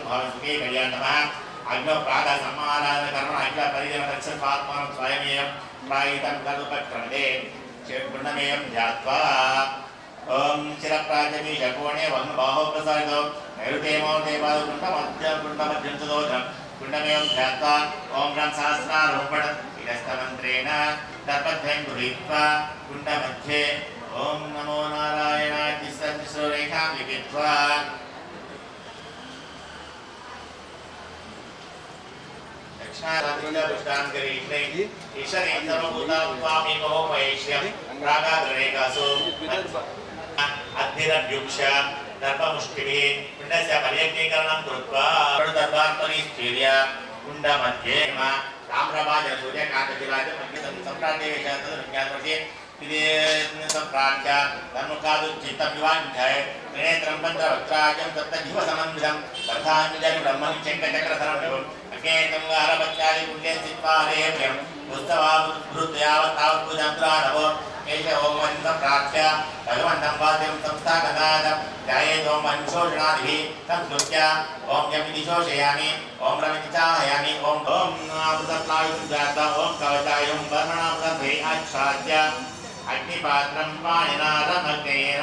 भाव सुखे कल्याण नमः अग्नो प्रातः सम्मानादन कर्म अखिल परिजन दक्षिण पात्मानं स्वयमेव प्रायितं कल्पक्रमदे गुणमेयं ध्यात्वा ओम चिरप्राजमी शकोणे वग्न बाहो प्रसारितो नैरुतेमो देवाद कुण्डमध्यं चतुर्धं कुण्डमेयं ध्यात्वा ओम ब्रह्म सहस्रारोपण इदस्तमन्त्रेण दर्पध्यं गृहीत्वा कुण्डमध्ये ओम नमो नारायणाय तिस्ररेखां लिखित्वा अग्निपात्रं पाणिनारमग्नेन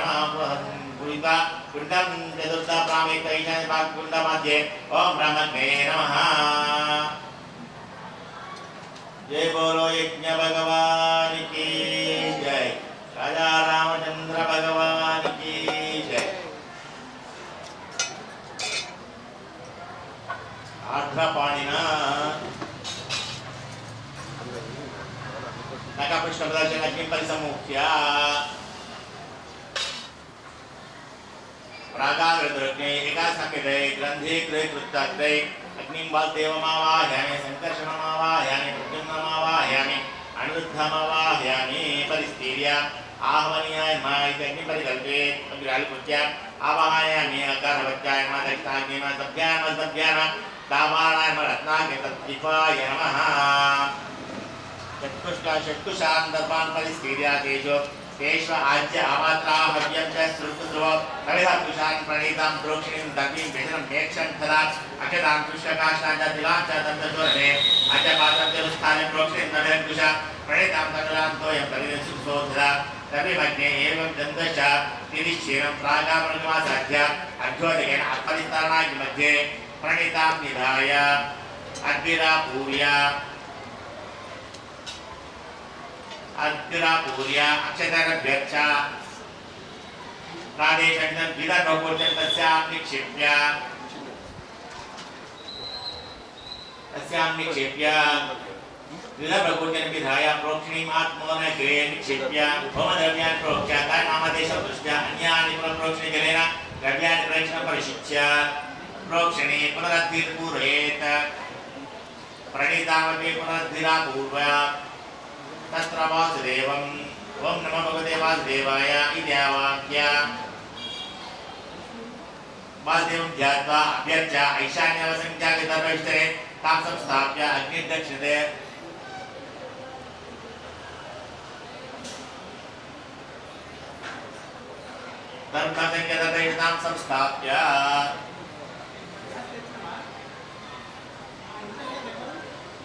गुरुता कुण्डं चतुर्था प्रामेकैशान्य कुण्डमध्ये ओम ब्रह्मणे नमः। जय बोलो यज्ञ भगवान की जय, राजा रामचंद्र भगवान की जय। आर्द्रपाणिना नखपुष्पप्रदर्शन अग्नि परिसमुख्य प्रागाग्रद्रग्ने एकासंकेते ग्रंथे कृतकृत्ये अग्निं वासुदेवमावाहयामि संकर्षणमावाहयामि प्रद्युम्नमावाहयामि अनिरुद्धमावाहयामि परिस्थिर्य आहवनीयाय अग्नि परिकल्पे अग्निरालिपुत्य आवाहयामि अकारवत्याय दक्षिणाग्निम सभ्यान दावाणाय रत्नाग्नि तद्विपाय नमः। चतुष्काशक्तुशां दर्पान् परिस्थिर्य तेजो तेष्व आज्य आमात्रा हव्यं च श्रुतध्रुव कविधा तुषान् प्रणीतां प्रोक्षिणीं दग्निं भेषणं मेक्षं तदा अक्षतां तुष्टकाष्ठां च तिलां च दन्तज्वरणे अच पात्रं च स्थाने प्रोक्षिणीं नवेन तुषा प्रणीतां तकलां तोयं कविदसुसोधरा कविमग्ने एवं दन्तश्च तिरिश्चीनं प्रागामनुगमासाध्य अध्योदकेन अपरिस्तारणाग्नि मध्ये प्रणीतां निधाय अग्निरापूर्य अक्षतरभ्यर्च प्रादेशं विदप्रकोचं तस्यां निक्षेप्य विदप्रकोचं विधाय प्रोक्षणीम् आत्मनग्रे निक्षेप्य होमद्रव्यान् प्रोक्ष्य नामदेशं दृष्ट्य अन्यानि प्रोक्षणीजलेन द्रव्याणि प्रेक्षणं परिशिच्य प्रोक्षणे पुनरद्धिर्पूरयेत् प्रणीतामपि पुनरद्धिरापूर्य तत्र वासुदेवम् ओम नमो भगवते वासुदेवाय इत्यावाक्य वासुदेवं ध्यात्वा अभ्यर्च्य ऐशान्यवसंख्याकृतर्वविष्टरे तां संस्थाप्य अग्निर्दक्षिणे धर्मसंख्याकृतां संस्थाप्य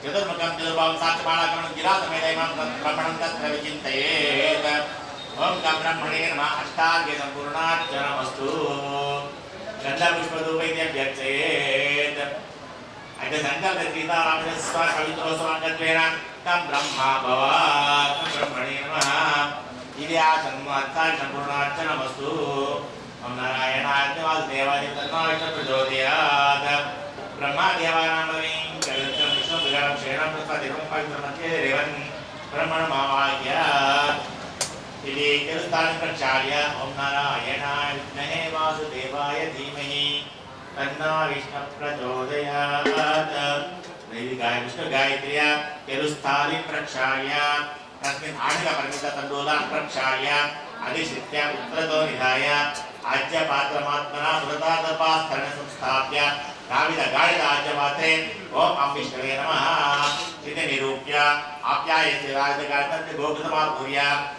चतुर्मुखं चतुर्बाहुं साक्षमाणाकरणं गिरासमेधैमां ब्रह्मणं तत्र विचिन्तयेत्। ओम गं ब्रह्मणे नमः अष्टाङ्गे सम्पूर्णार्चनमस्तु। गन्धपुष्पधूपैत्यभ्यर्चयेत्। अद्य सङ्कल्प सीतारामस्य पवित्रोत्सवाङ्गत्वेन तं ब्रह्मा भव तं ब्रह्मणे नमः इति आसन्मत्ताय सम्पूर्णार्चनमस्तु। ओम नारायणाय वासुदेवाय तन्नो विष्णुः प्रचोदयात्। ब्रह्मादेवानां शरणं प्रसादितं पवित्रमध्ये रेवन् ब्रह्मणमावाह्य इति तिरुस्थानं प्रक्षाल्य ओम नारायणाय विद्महे वासुदेवाय धीमहि तन्नो विष्णुः प्रचोदयात्। विष्णुगायत्र्या तिरुस्थानं प्रक्षाल्य तस्मिन् आढ्यपरिमिततण्डूलान् प्रक्षाल्य अधिश्रित्य उत्तरतो निधाय आज्यपात्रमात्मना पुरतादर्पास्थाने संस्थाप्य गाविद आज्यपात्रे ओम विष्णवे नमः इति निरूप्य आप्यायस्य राजगात्रस्य गोकृतमापूर्य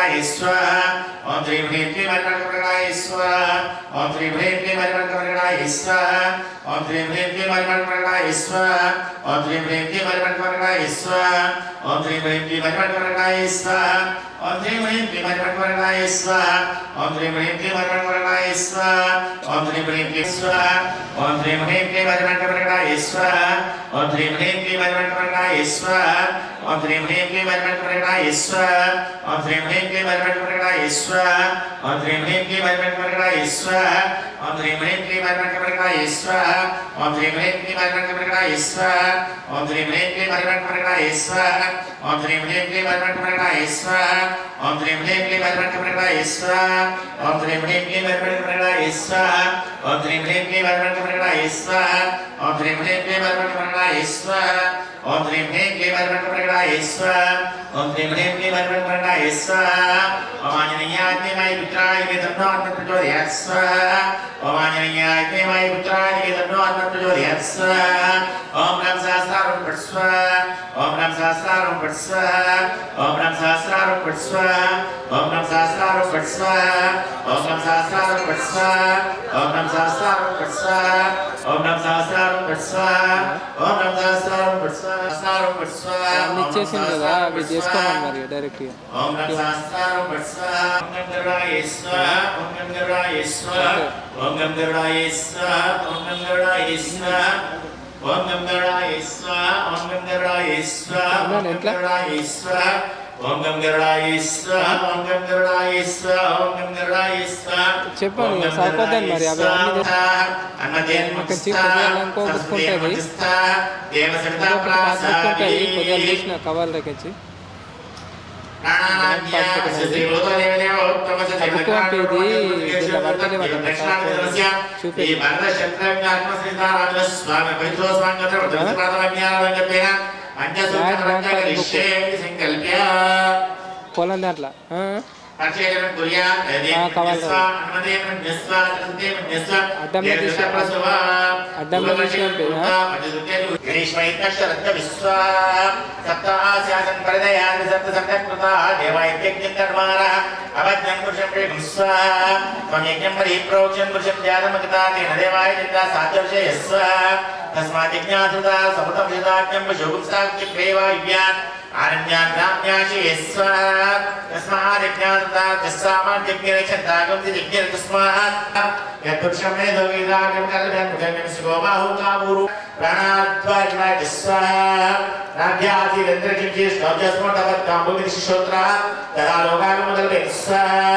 परमणकमणकमणकमणकाय स्वाहा ओम श्री ह्रीं क्लीं परमणकमणकमणकाय स्वाहा ओम श्री ह्रीं क्लीं परमणकमणकमणकाय स्वाहा ओम श्री ह्रीं क्लीं परमणकमणकमणकाय स्वाहा ओम श्री ह्रीं क्लीं परमणकमणकमणकाय स्वाहा ओम श्री ह्रीं क्लीं परमणकमणकमणकाय स्वाहा ओम श्री ह्रीं क्लीं परमणकमणकमणकाय स्वाहा ओम श्री ह्रीं क्लीं परमणकमणकमणकाय स्वाहा ओम श्री ह्रीं क्लीं स्वाहा ओम श्री ह्रीं क्लीं परमणकमणकमणकाय स्वाहा ओम श्री ह्रीं क्लीं परमणकमणकमणकाय स्वाहा ओम श्री ह्रीं क्लीं परमणकमणकमणकाय स्वाहा ओम श्री ह्रीं क्लीं परमणकमणकमणकाय स्वाहा ओम श्री ह्रीं क्लीं परमणकमणकमणकाय स्वाहा ओम श्री ह्रीं क्लीं परमणकमणकमणकाय स्वाहा ओम श्री ह्रीं क्लीं परमणकमणकमणकाय स्वाहा ओम श्री ह्रीं क्लीं परमणकमणकमणकाय स्वाहा ओम श्री ह्रीं क्लीं परमणकमणकमणकाय स्वाहा ओम श्री ह्रीं क्लीं परमणकमणकमणकाय स्वाहा ओम श्री ह्रीं क्लीं परमणकमणकमणकाय स्वाहा ओम श्री ह्रीं क्लीं परमणकमणकमणकाय स्वाहा ओम श्री ह्रीं क्लीं परमणकमणकमणकाय स्वाहा ओम श्री ह्रीं क्लीं परमणकमणकमणकाय स्वाहा ओम श्री ह्रीं क्लीं परमणकमणकमणकाय स्वाहा ओम आंजनेयाय विद्महे पुत्राय धीमहि प्रचोदयात् स्वाहा ओम आंजनेयाय विद्महे पुत्राय धीमहि प्रचोदयात् स्वाहा ओम नमः सहस्रारं फट् स्वाहा ओम नमः सहस्रारं फट् स्वाहा ओम नमः सहस्रारं फट् स्वाहा ओम नमः सहस्रारं फट् स्वाहा ओम नमः सहस्रारं फट् स्वाहा ओम नमः सहस्रारं फट् स्वाहा ओम नमः सहस्रारं फट् स्वाहा ओम नमः सहस्रारं फट् स्वाहा ఇచ్చేసింది కదా అవి చేసుకోమని మరి డైరెక్ట్ గా ఓం నమః సహస్రారం ఫట్ స్వాహా ఓం నమః గరుడాయ స్వాహా ఓం నమః గరుడాయ స్వాహా ఓం నమః గరుడాయ స్వాహా ఓం నమః గరుడాయ స్వాహా ఓం నమః గరుడాయ స్వాహా ఓం నమః గరుడాయ స్వాహా ఓం నమః గరుడాయ స్వాహా ఓం నమః గరుడాయ స్వాహా ఓం నమః గరుడాయ స్వాహా ఓం నమః గరుడాయ స్వాహా చెప్పండి సరిపోతాయి మరి అవి అన్ని కొద్దిగా తీసిన కవర్ల దగ్గర పొలం దాంట్లో आरण्याग्राम्याशि स्वाहा तस्मादिज्ञानदासामान्यज्ञानचन्दागं जिज्ञानतस्मात् यत्पुरुषमे दोविदागं कल्पयन् गोबाहुकामुरु प्राणाद्वारिणाय स्वाहा नाभ्यादिरन्द्रजिज्ञेष्टोजस्मोटवत्काम्बुविशिशोत्रा तदा लोकागमकल्पे स्वाहा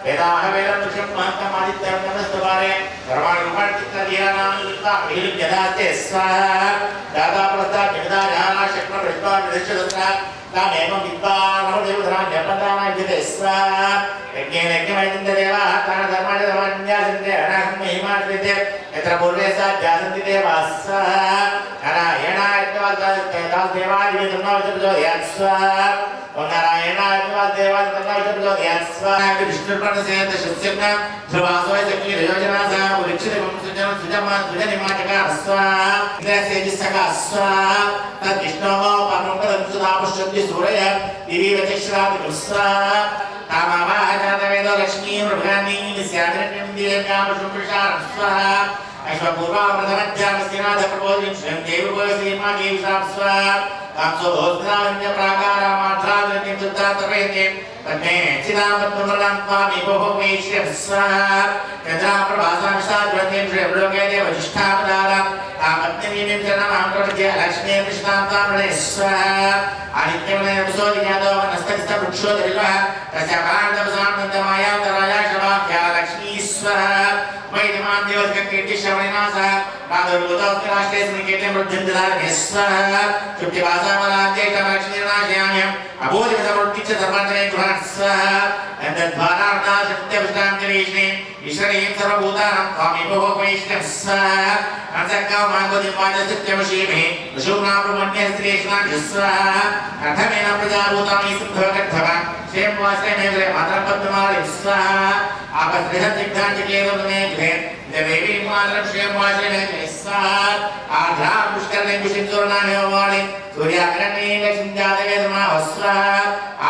वेदाहवेदं पुरुषं महत्तमादित्यं नमस्तवारे सर्वाणुपाठितदीनानां यदास्ते स्वाहा दादा प्रस्ताव जगदा जाना शक्न विद्वान् विदुषदस्रा तामेवं विद्वान् नमोदेवधरां जपदानां विदे स्वाहा यज्ञेन यज्ञमयन्ते देवाः तान् धर्माणि धर्मान्यासन्ते अनाहं महिमाश्रिते यत्र पूर्वे सा जासन्ति देवाः स्वाहा नारायणाय देवाय विदुर्नवचप्रचोदयात् स्वाहा ओम नारायणाय देवाय विदुर्नवचप्रचोदयात् स्वाहा विष्णुर्प्रणसेत शस्यन्न ध्रुवासोय सखी रयोजनासा उरिक्षितवं सुजनं सुजमान सुजनिमाचका स्वाहा इंद्रसेजिसका स्वाहा तद्विष्णोः परमपदं सुधापुष्यन्ति सूरय दिवि वचश्रावति स्वाहा कामवाहजातवेदो लक्ष्मीं मृगानीं स्यादिरण्यं दीर्घामशुभृषारं स्वाहा अश्वपूर्वामृतमध्यामस्तिनाथप्रबोधिं श्रियं देवभोजसीमागीं स्वाहा कांसोभोस्त्रावन्य प्राकारामात्रावन्यं चित्तात्रयन्यं तन्मे चिदामत्तुमरं त्वामि भोः श्रियं स्वाहा यद्राप्रभासांशाद्वन्यं श्रियं लोके देवजिष्ठापदारं तामत्निमीं जनमां प्रपद्य लक्ष्मीं कृष्णान्तामणे स्वाहा आदित्यमने सुसोदिजातो वनस्तस्थवृक्षोदरिलः तस्य पाण्डवसानन्दमायान्तराया शवाख्या लक्ष्मी स्वाहा वैद्यमान देवस्य श्रवणनासः प्रादुर्भूतोऽस्ति स्मृतिकेते मृत्युञ्जधारणे स्वाहा शुक्तिवासामलाद्यैकमलक्ष्मीर्नाशयाम्यहम् अबोधिमसमृत्तिश्च धर्माञ्जने गृहात् स्वाहा नन्दद्वारार्णाशक्त्यविष्टाञ्जलीष्णे ईश्वरीं सर्वभूतानां त्वामि भोः वैष्णव स्वाहा अंसक्कामागोदिपादसत्यमशीमे वशूनाप्रमण्यस्त्रीष्णां स्वाहा कथमेन प्रजाभूतानि सिद्धवकर्थवा क्षेमवास्ते मेघले मातरपद्ममालि स्वाहा आपस्त्रिहद्दिग्धाञ्जकेतुमे गृहे देवी मातरं श्रेयमाश्रयं स्वाहा आध्यां पुष्करणे पुष्टिंसुरनामे वाणे सूर्याकरणे लक्ष्मीजातवे नमः स्वाहा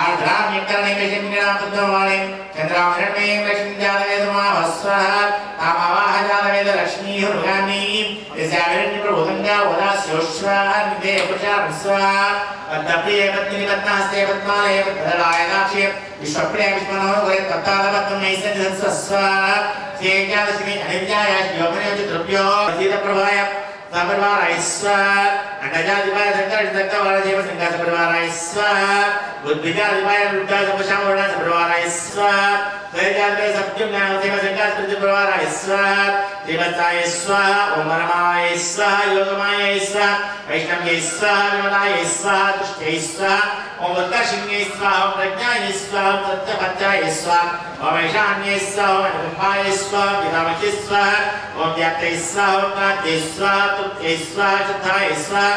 आध्यां निकरणे लक्ष्मीनामवाणे चंद्राकरणे लक्ष्मीजातवे नमः स्वाहा तामावाहजातवे लक्ष्मी हुर्गामी यस्याविरण्य प्रभुगंगा वदास्योश्वा निधे प्रचार स्वाहा अद्दप्रिय पत्नी पद्मास्ते पद्मालय पद्मलाय दाक्षे विश्वप्रिय विश्वनो वरे तत्तालपत्तम नैसं स्वाहा सेज्ञादशमी अनित्याय योगने द्रव्यो सीत प्रभाय सबरवाराय स्वाहा अंडजादिपाय संकर संकवार जीव संकर सबरवाराय स्वाहा बुद्धिजादिपाय रुद्रा सबशामवर्ण सबरवाराय स्वाहा तेजादिपाय सत्यम ज्ञान देव संकर सबरवाराय स्वाहा देवताय स्वाहा ओम रमाय स्वाहा योगमाय स्वाहा वैष्णव्य स्वाहा विमलाय स्वाहा तुष्टये स्वाहा ओम उत्कर्षिण्ये स्वाहा ओम प्रज्ञाय स्वाहा ओम सत्यपत्याय स्वाहा ओम ईशान्ये स्वाहा ओम अनुकंपाय स्वाहा विरामये स्वाहा ओम व्याप्तये स्वाहा ओम कान्ते स्वाहा तुप्ते स्वाहा शुद्धाय स्वाहा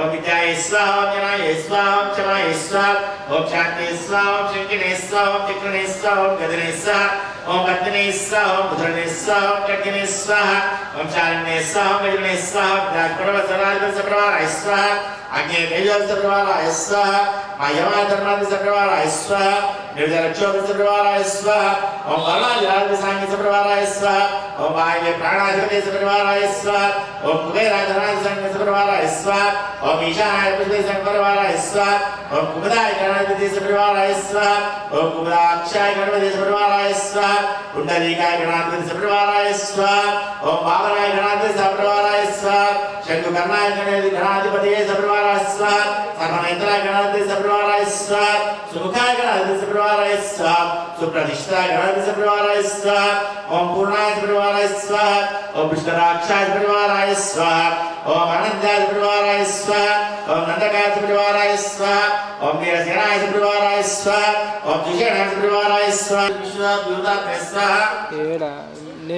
ओम विद्याय स्वाहा ओम ज्ञानाय स्वाहा ओम क्षमाय स्वाहा ओम शान्तिये स्वाहा ओम शंकिने स्वाहा ओम चक्रणे स्वाहा ओम गदने स्वाहा ओम पत्नी स्वाहा ओम पुत्रने स्वाहा ओम कट्यने स्वाहा ओम चारणे स्वाहा ओम गजने स्वाहा ओम राजपर्व सराज सप्रवाराय स्वाहा अग्नि तेजस सप्रवाराय स्वाहा मायवा धर्मादि सप्रवाराय स्वाहा निर्जलक्षोभ सप्रवाराय स्वाहा ओम वर्णाजलादि सांग सप्रवाराय स्वाहा ओम वायु प्राणाधिपति सप्रवाराय स्वाहा ओम कुबेराधनादि सांग सप्रवाराय स्वाहा ओम ईशानाय पुष्पे सप्रवाराय स्वाहा ओम कुमुदाय गणाधिपति सप्रवाराय स्वाहा ओम कुमुदाक्षाय गणपति सप्रवाराय स्वाहा कुंडलीकाय गणाधिपति सप्रवाराय स्वाहा ओम बालनाय गणाधिपति सप्रवाराय स्वाहा शंकुकर्णाय गणाधिपति सप्रवाराय स्वाहा सर्वनेत्राय गणाधिपति सप्रवाराय स्वाहा सुमुखाय गणाधिपति सप्रवाराय स्वाहा सुप्रतिष्ठाय गणाधिपति सप्रवाराय स्वाहा ओम पूर्णाय सप्रवाराय स्वाहा ओम विष्णुराक्षाय सप्रवाराय स्वाहा ओम अनंताय सप्रवाराय स्वाहा ओम नंदकाय सप्रवाराय स्वाहा ओम वीरसेनाय सप्रवाराय स्वाहा ओम जिषेणाय सप्रवाराय स्वाहा विश्वभूतात्मे स्वाहा ఏడా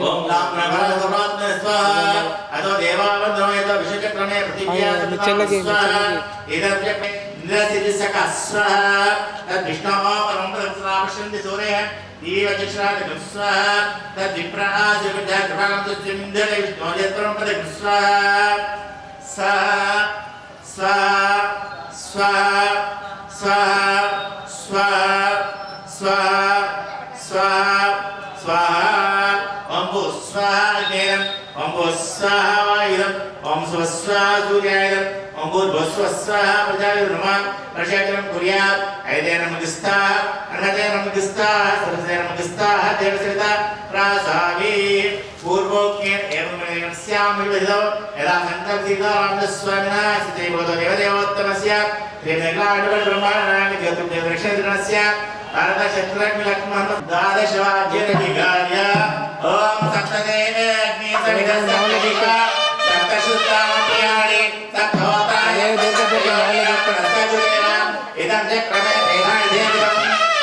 ओम नामप्रभा सर्वात्मे स्वाहा अतो देवावन्दनो यतो विश्वचक्रमे पृथिव्या स्वाहा इदं निरसिदिसका स्वाहा तद्विष्णोः परं पदस्रावशन्ति सूर्यः दीवचक्षुरादिकं स्वाहा तद्विप्राजविद्याकृपां तुष्टिमिन्दरे विष्णोः यत्परं पदं स्वाहा स्वाहा स्वाहा स्वाहा स्वाहा स्वाहा स्वाहा स्वाहा स्वाहा ओम भू स्वाहा अग्नेयम् ओम भू स्वाहा वायुम् ओम स्व स्वाहा सूर्यायम् ओम भूर्भुवः स्वाहा प्रजापतिं नमः प्रजापतिं कुर्यात् ऐतेन मुदिस्ताः अनतेन मुदिस्ताः सरसेन मुदिस्ताः देवसरिता प्रासावी पूर्वोक्तेन एवं स्याम विविधो यदा संकल्पितारामस्वामिनः सिद्धैवतो देवदेवोत्तमस्य त्रिमेघाडवल ब्रह्माण्डानि ज्योतिर्देवदक्षिणस्य भारत शत्रुघ्न द्वादशवाद्यनिगार्य ओम सप्तदेवे अग्नि सवितस्सविता सप्तशुद्धामत्यानि तत्होताय तत्सविता इदं चक्रमे तेनाय देवं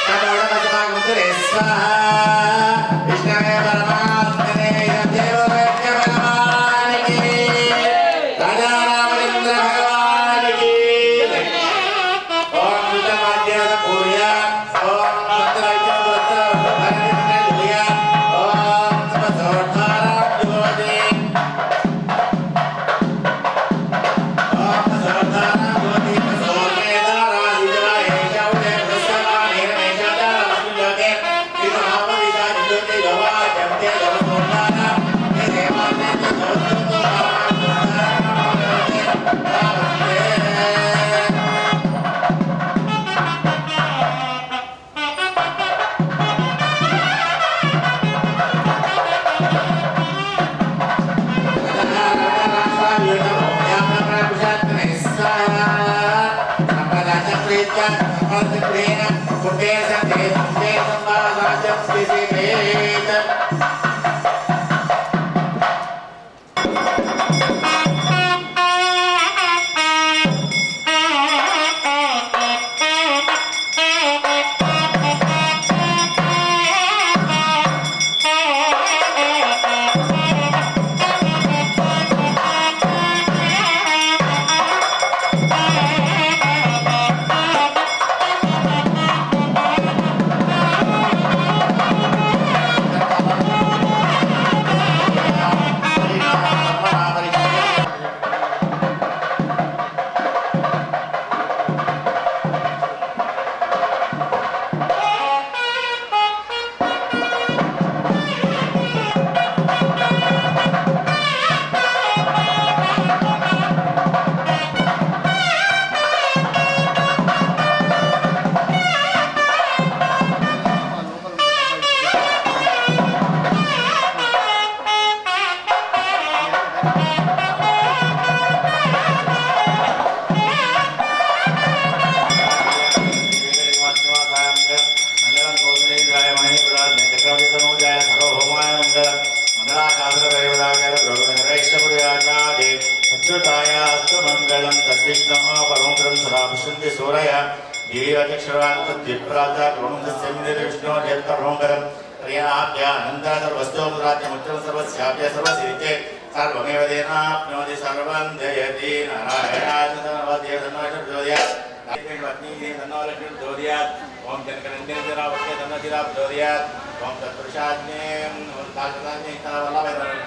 तदोडमस्माकं सुरे स्वाहा विष्णवे परमात्मने इदं देववेद्य भगवान् की राजा रामचंद्र भगवान् की ओम सुतमाद्य पूर्या सूरय देवीचक्षुरान्तद्विप्राजा ब्रह्मस्यमिन्द्रविष्णो जयत्तभ्रमकरं प्रियाभ्य अनन्तरवस्तुमुद्रात्यमुच्चं सर्वस्याभ्य सर्वसिरिचे सर्वमेव तेनाप्नोति सर्वं जयति नारायणाय तन्नोदेवतन्नोप्रचोदयात् पत्नी तन्नोलक्ष्मीप्रचोदयात् ओं जनकनन्दिनीरावत्ये तन्नोचिराप्रचोदयात् ओं तत्पुरुषाज्ञे ताकताज्ञे वल्लभाय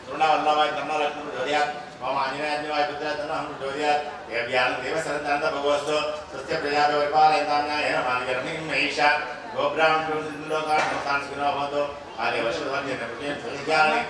तरुणवल्लभाय तन्नोलक्ष्मीप्रचोदयात् ओं आञ्जनेयाज्ञवाय पुत्राय तन्नोहंप्रचोदयात् देव्यान् देवसरन्तभगवस्तु स्वस्य प्रजाभ्यो परिपालयन्तान्यायेन मानिकर्मीं महिषा गोब्राह्मणोकान् सुखिनो भवन्तु आदिवशुद्धवन्येन पुण्यं सुविज्ञानि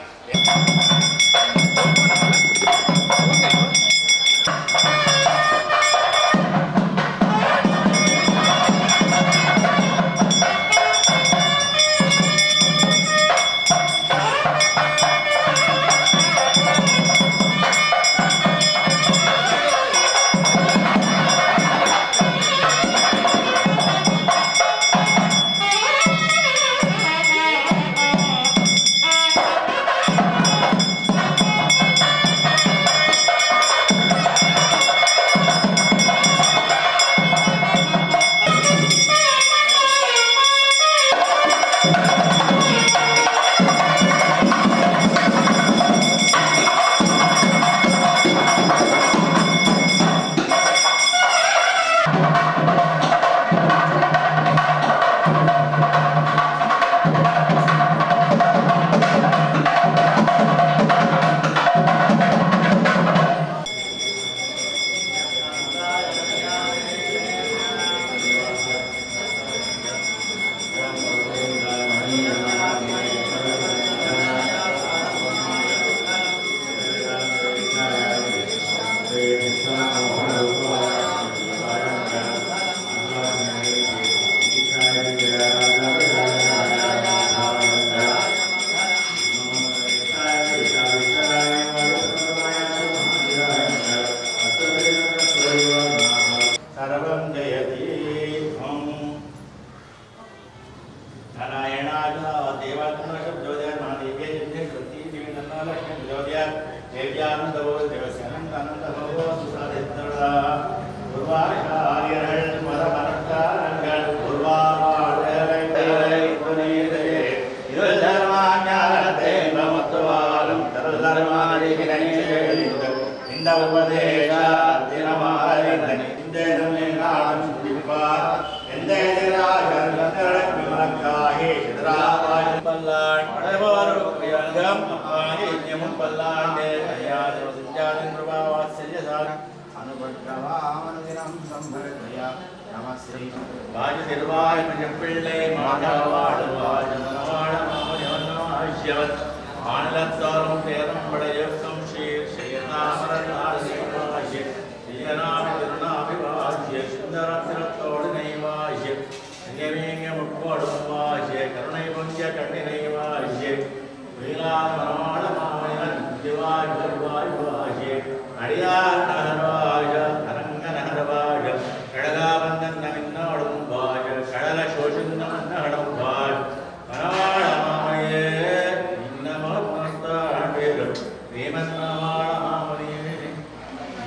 Hariya